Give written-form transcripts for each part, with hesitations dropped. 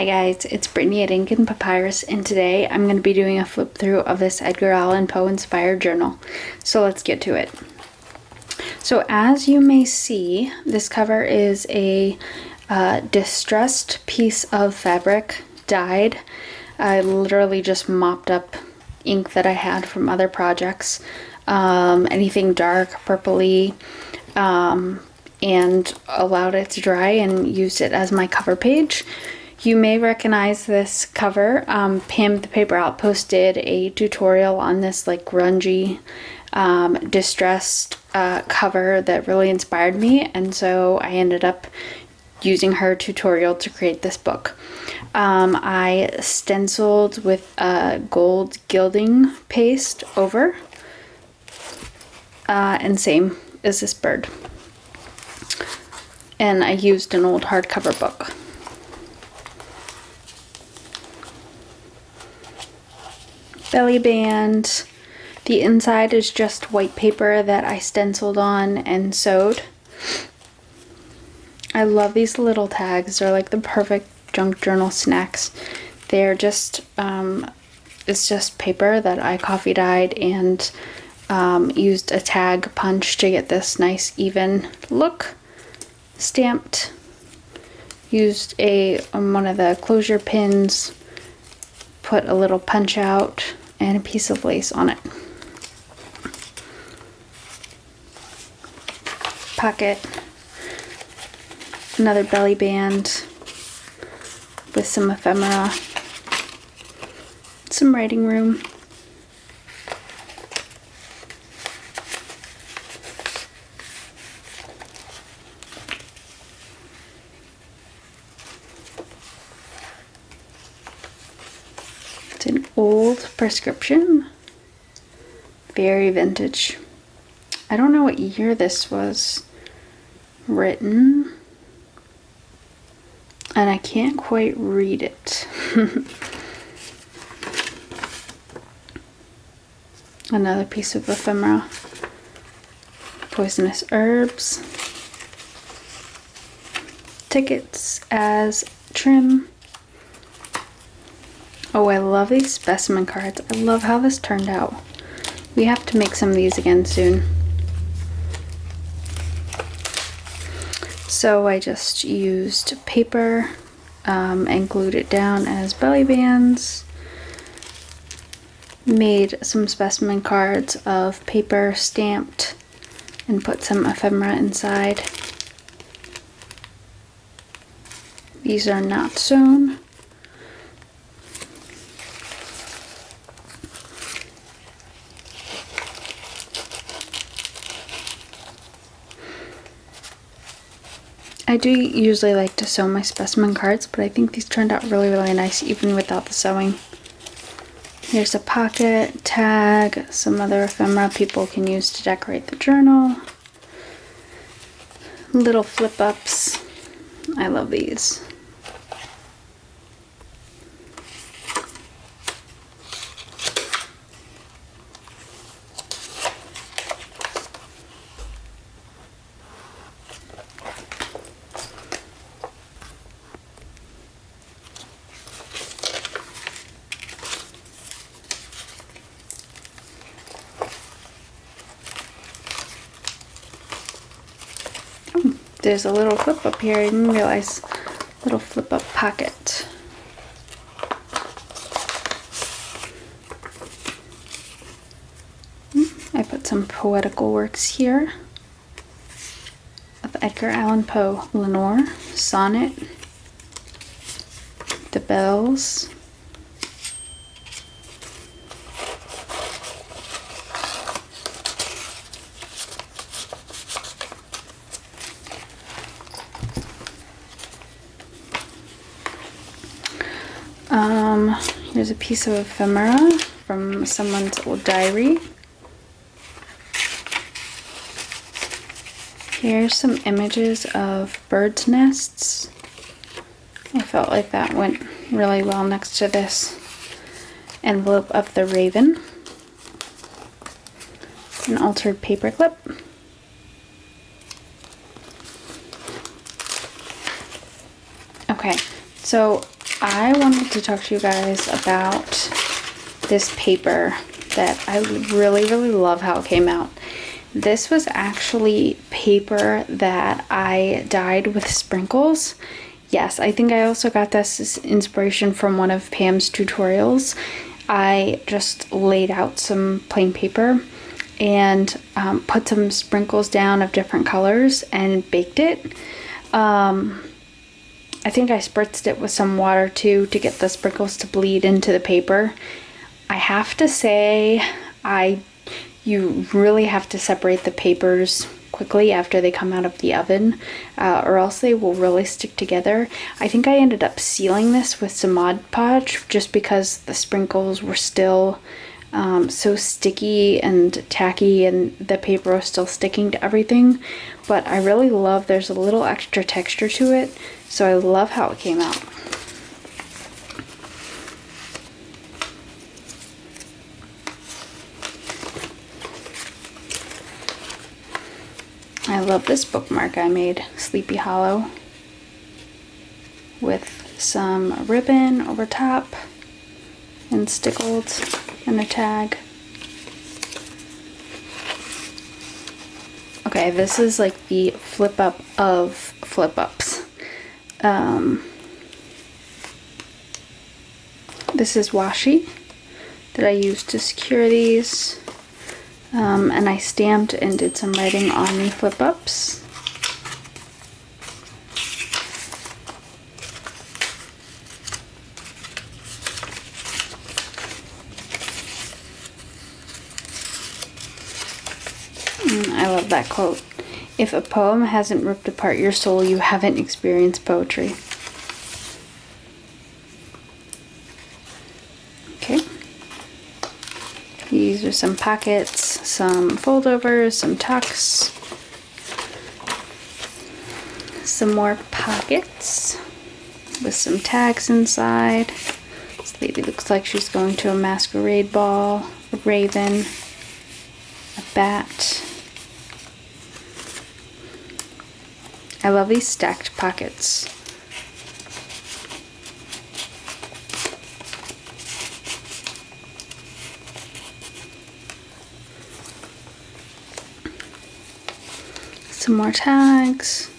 Hi guys, it's Brittany at Ink and Papyrus, and today I'm going to be doing a flip through of this Edgar Allan Poe inspired journal. So let's get to it. So as you may see, this cover is a distressed piece of fabric, dyed. I literally just mopped up ink that I had from other projects, anything dark, purpley, and allowed it to dry and used it as my cover page. You may recognize this cover. Pam the Paper Outpost did a tutorial on this like grungy, distressed cover that really inspired me, and so I ended up using her tutorial to create this book. I stenciled with gold gilding paste over, and same as this bird. And I used an old hardcover book. Belly band. The inside is just white paper that I stenciled on and sewed. I love these little tags. They're like the perfect junk journal snacks. They're just, it's just paper that I coffee dyed and used a tag punch to get this nice even look. Stamped. Used one of the closure pins, put a little punch out and a piece of lace on it. Pocket. Another belly band with some ephemera. Some writing room. It's an old prescription. Very vintage. I don't know what year this was written, and I can't quite read it. Another piece of ephemera. Poisonous herbs. Tickets as trim. Oh, I love these specimen cards. I love how this turned out. We have to make some of these again soon. So I just used paper and glued it down as belly bands. Made some specimen cards of paper stamped and put some ephemera inside. These are not sewn. I do usually like to sew my specimen cards, but I think these turned out really, really nice even without the sewing. Here's a pocket, tag, some other ephemera people can use to decorate the journal. Little flip-ups. I love these. There's a little flip up here. I didn't realize. Little flip up pocket. I put some poetical works here of Edgar Allan Poe, Lenore, Sonnet, The Bells, here's a piece of ephemera from someone's old diary. Here's some images of birds' nests. I felt like that went really well next to this envelope of the raven. An altered paper clip. Okay, so I wanted to talk to you guys about this paper that I really, really love how it came out. This was actually paper that I dyed with sprinkles. Yes, I think I also got this inspiration from one of Pam's tutorials. I just laid out some plain paper and put some sprinkles down of different colors and baked it. I think I spritzed it with some water too to get the sprinkles to bleed into the paper. I have to say, you really have to separate the papers quickly after they come out of the oven, or else they will really stick together. I think I ended up sealing this with some Mod Podge just because the sprinkles were still so sticky and tacky and the paper was still sticking to everything. But I really love, there's a little extra texture to it, so I love how it came out. I love this bookmark I made, Sleepy Hollow, with some ribbon over top and stickled and a tag. Okay, this is like the flip up of flip ups. This is washi that I used to secure these. And I stamped and did some writing on the flip ups. I love that quote. If a poem hasn't ripped apart your soul, you haven't experienced poetry. Okay. These are some pockets, some foldovers, some tucks, some more pockets with some tags inside. This lady looks like she's going to a masquerade ball, a raven, a bat. I love these stacked pockets. Some more tags,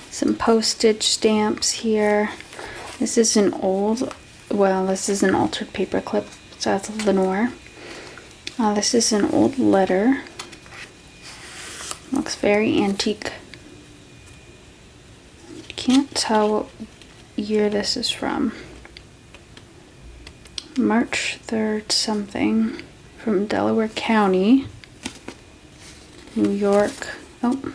some postage stamps here. This is an this is an altered paper clip, so that's Lenore. This is an old letter. Looks very antique. Can't tell what year this is from. March 3rd something, from Delaware County, New York. Oh,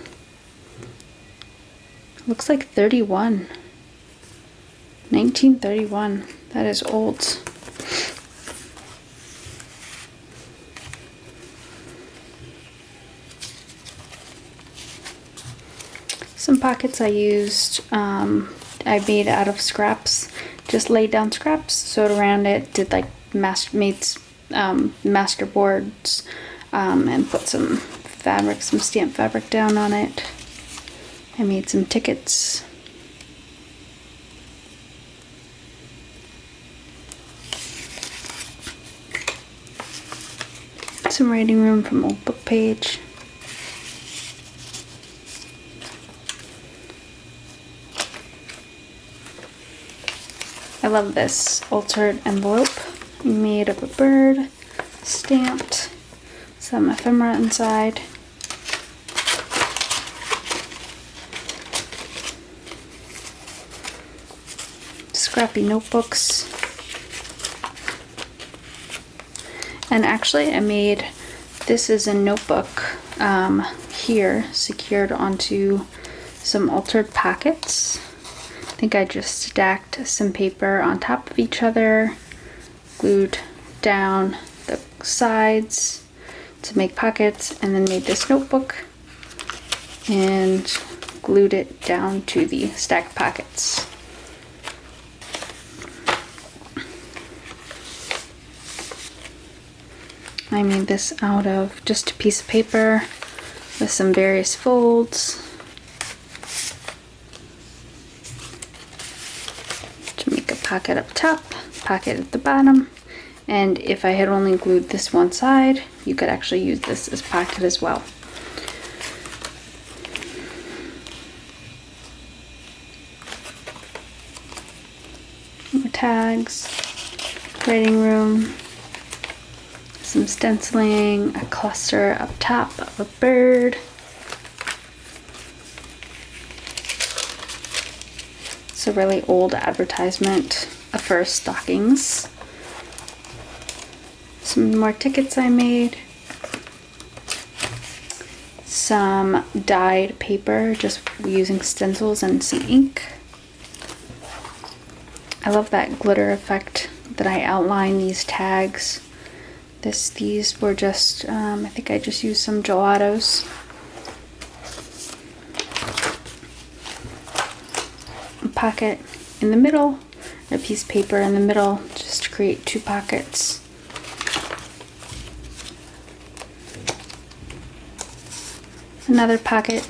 looks like 31. 1931. That is old. Some pockets I used, I made out of scraps. Just laid down scraps, sewed around it, did like made master boards, and put some fabric, some stamped fabric down on it. I made some tickets. Some writing room from old book page. I love this altered envelope made of a bird, stamped, some ephemera inside. Scrappy notebooks. And actually I made, this is a notebook here secured onto some altered pockets. I think I just stacked some paper on top of each other, glued down the sides to make pockets, and then made this notebook and glued it down to the stacked pockets. I made this out of just a piece of paper with some various folds. pocket up top, pocket at the bottom, and if I had only glued this one side, you could actually use this as pocket as well. Tags, writing room, some stenciling, a cluster up top of a bird. It's a really old advertisement for stockings. Some more tickets I made. Some dyed paper, just using stencils and some ink. I love that glitter effect that I outline these tags. These were just, I think I just used some gelatos. A pocket in the middle, a piece of paper in the middle, just to create two pockets. Another pocket.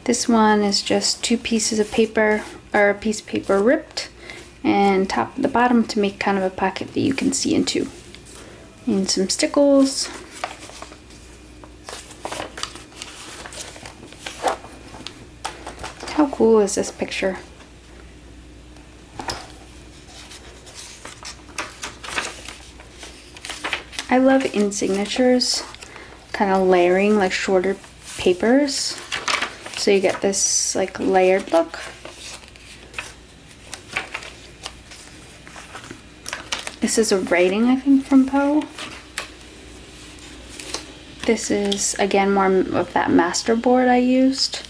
This one is just two pieces of paper, or a piece of paper ripped, and top and the bottom to make kind of a pocket that you can see into. And some stickles. How cool is this picture? I love in signatures, kind of layering like shorter papers, so you get this like layered look. This is a writing, I think, from Poe. This is, again, more of that master board I used.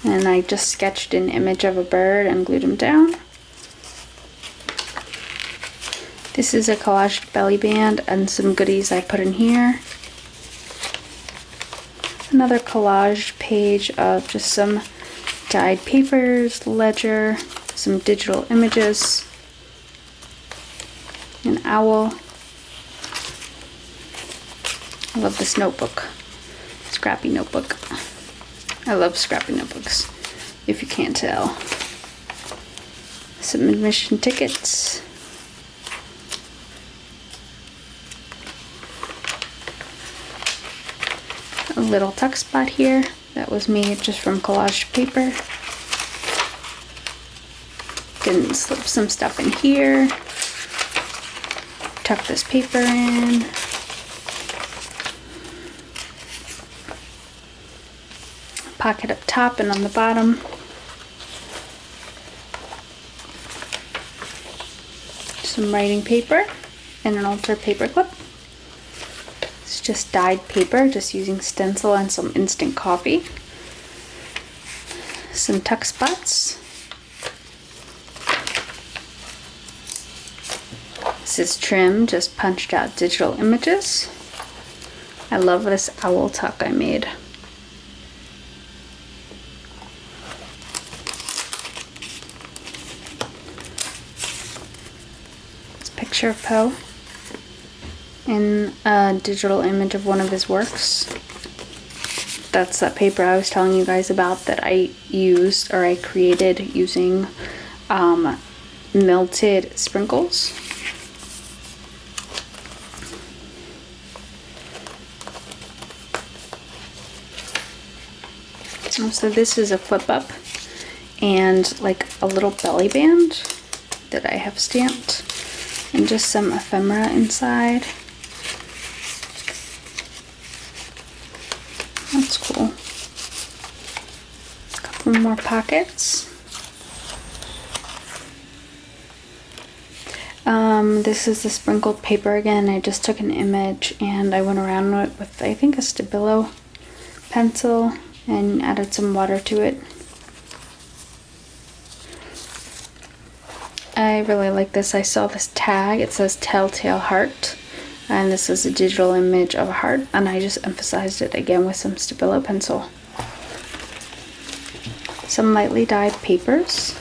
And I just sketched an image of a bird and glued him down. This is a collaged belly band and some goodies I put in here. Another collage page of just some dyed papers, ledger, some digital images. An owl. I love this notebook. Scrappy notebook. I love scrappy notebooks, if you can't tell. Some admission tickets. A little tuck spot here that was made just from collaged paper. Can slip some stuff in here. Tuck this paper in. Pocket up top and on the bottom. Some writing paper and an altar paper clip. It's just dyed paper, just using stencil and some instant coffee. Some tuck spots. This is trim, just punched out digital images. I love this owl tuck I made. It's a picture of Poe and a digital image of one of his works. That's that paper I was telling you guys about that I used, or I created using melted sprinkles. So this is a flip up and like a little belly band that I have stamped, and just some ephemera inside. That's cool. A couple more pockets. This is the sprinkled paper again. I just took an image and I went around it with, I think, a Stabilo pencil and added some water to it. I really like this. I saw this tag. It says Telltale Heart, and this is a digital image of a heart, and I just emphasized it again with some Stabilo pencil. Some lightly dyed papers.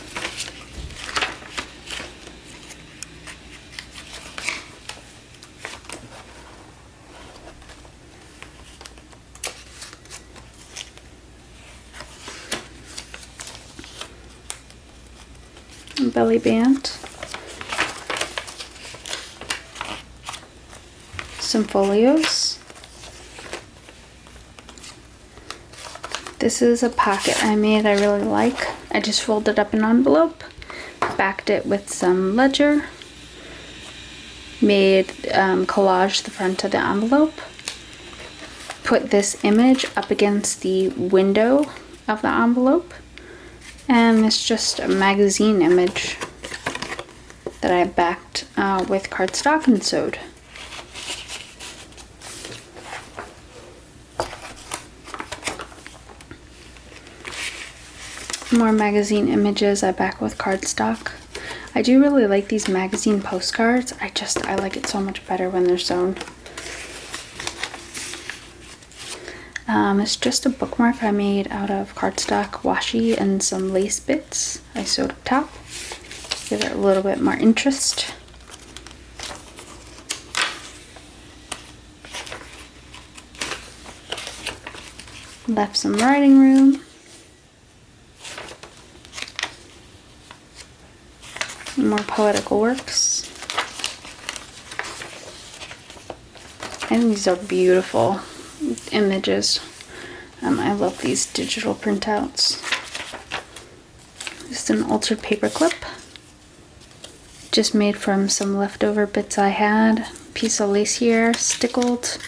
belly band, some folios. This is a pocket I made I really like. I just folded up an envelope, backed it with some ledger, made collage the front of the envelope, put this image up against the window of the envelope, and it's just a magazine image that I backed with cardstock and sewed. More magazine images I back with cardstock. I do really like these magazine postcards. I like it so much better when they're sewn. It's just a bookmark I made out of cardstock washi and some lace bits I sewed up top. Give it a little bit more interest. Left some writing room. More poetical works. And these are beautiful images. I love these digital printouts. Just an altered paper clip. Just made from some leftover bits I had. Piece of lace here, stickled.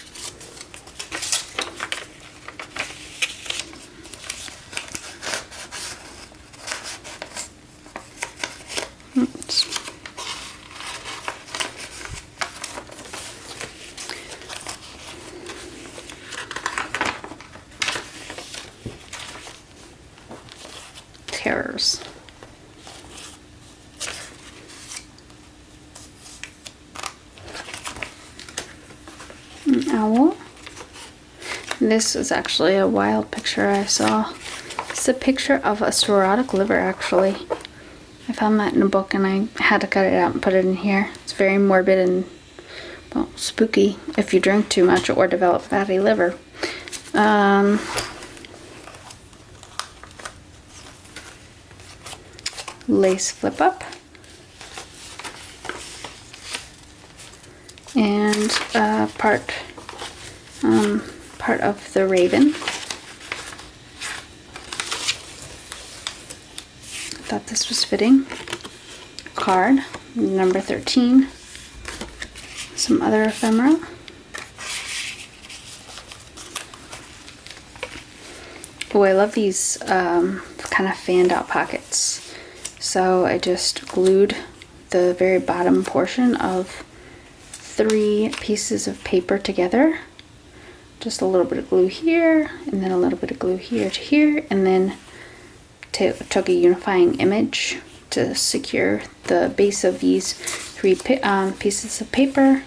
Oops. Terrors. An owl. This is actually a wild picture I saw. It's a picture of a cirrhotic liver, actually. I found that in a book and I had to cut it out and put it in here. It's very morbid and, well, spooky if you drink too much or develop fatty liver. Lace flip up. And part of the raven. Thought this was fitting. Card, number 13. Some other ephemera. Oh, I love these kind of fanned out pockets. So I just glued the very bottom portion of 3 pieces of paper together. Just a little bit of glue here, and then a little bit of glue here to here, and then took a unifying image to secure the base of these 3 pieces of paper,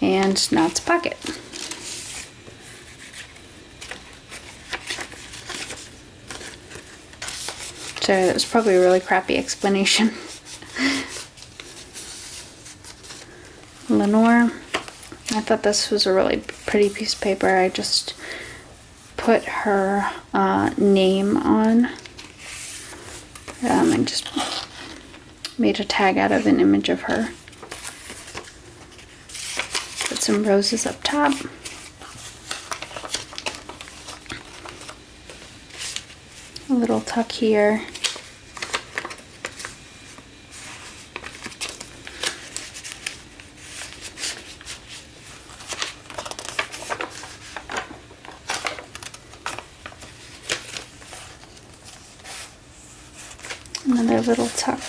and now it's a pocket. Sorry, that was probably a really crappy explanation. Lenore. I thought this was a really pretty piece of paper. I just put her name on. And just made a tag out of an image of her. Put some roses up top. A little tuck here. Another little tuck.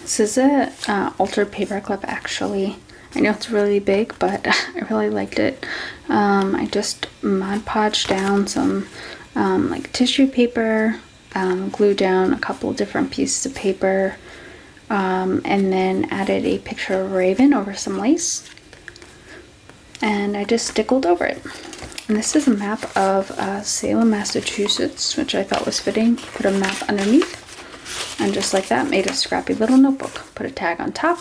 This is a altered paper clip, actually. I know it's really big, but I really liked it. I just Mod Podged down some like tissue paper, glued down a couple different pieces of paper, and then added a picture of a raven over some lace. And I just stickled over it. And this is a map of Salem, Massachusetts, which I thought was fitting. Put a map underneath, and just like that, made a scrappy little notebook. Put a tag on top.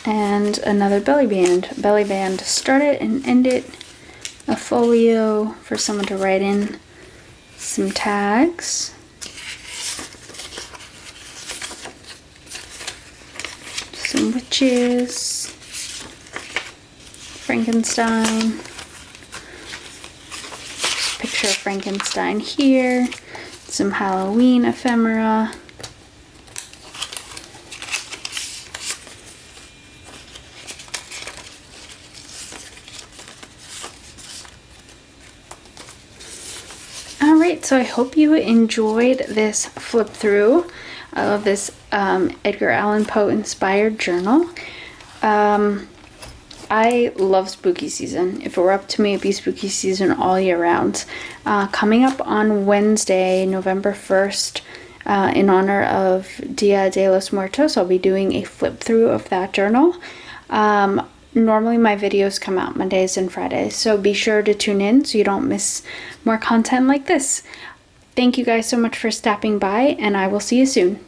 and another belly band. Belly band to start it and end it. A folio for someone to write in some tags. Some witches. Frankenstein. Just picture of Frankenstein here. Some Halloween ephemera. Alright, so I hope you enjoyed this flip through of this Edgar Allan Poe inspired journal. I love spooky season. If it were up to me, it'd be spooky season all year round. Coming up on Wednesday, November 1st, in honor of Dia de los Muertos, I'll be doing a flip through of that journal. Normally my videos come out Mondays and Fridays, so be sure to tune in so you don't miss more content like this. Thank you guys so much for stopping by, and I will see you soon.